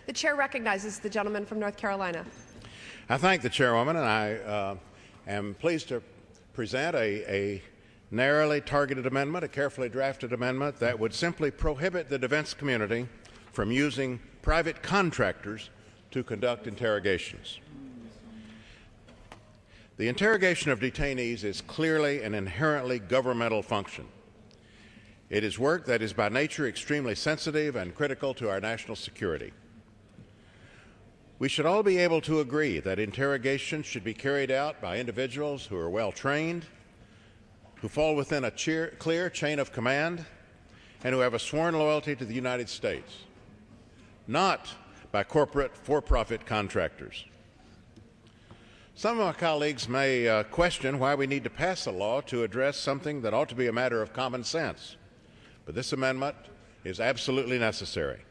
The chair recognizes the gentleman from North Carolina. I thank the chairwoman, and I am pleased to present a narrowly targeted amendment, a carefully drafted amendment that would simply prohibit the defense community from using private contractors to conduct interrogations. The interrogation of detainees is clearly an inherently governmental function. It is work that is by nature extremely sensitive and critical to our national security. We should all be able to agree that interrogations should be carried out by individuals who are well trained, who fall within a clear chain of command, and who have a sworn loyalty to the United States, not by corporate for-profit contractors. Some of my colleagues may question why we need to pass a law to address something that ought to be a matter of common sense, but this amendment is absolutely necessary.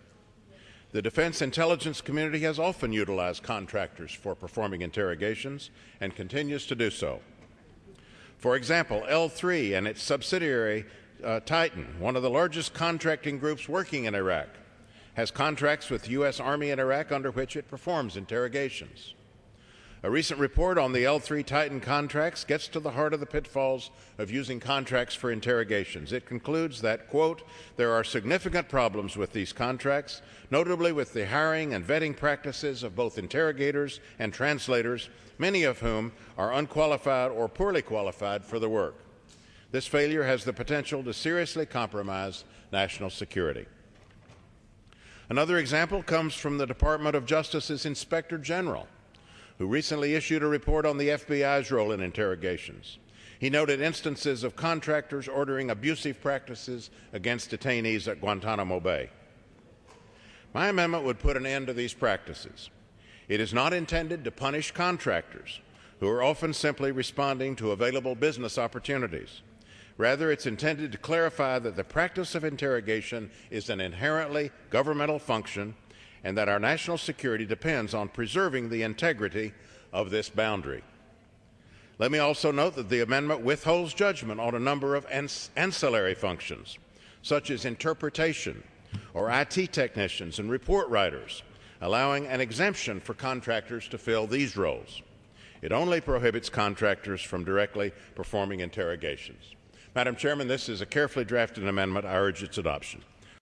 The defense intelligence community has often utilized contractors for performing interrogations and continues to do so. For example, L3 and its subsidiary Titan, one of the largest contracting groups working in Iraq, has contracts with the U.S. Army in Iraq under which it performs interrogations. A recent report on the L3 Titan contracts gets to the heart of the pitfalls of using contracts for interrogations. It concludes that, quote, there are significant problems with these contracts, notably with the hiring and vetting practices of both interrogators and translators, many of whom are unqualified or poorly qualified for the work. This failure has the potential to seriously compromise national security. Another example comes from the Department of Justice's Inspector General, who recently issued a report on the FBI's role in interrogations. He noted instances of contractors ordering abusive practices against detainees at Guantanamo Bay. My amendment would put an end to these practices. It is not intended to punish contractors, who are often simply responding to available business opportunities. Rather, it's intended to clarify that the practice of interrogation is an inherently governmental function and that our national security depends on preserving the integrity of this boundary. Let me also note that the amendment withholds judgment on a number of ancillary functions, such as interpretation or IT technicians and report writers, allowing an exemption for contractors to fill these roles. It only prohibits contractors from directly performing interrogations. Madam Chairman, this is a carefully drafted amendment. I urge its adoption.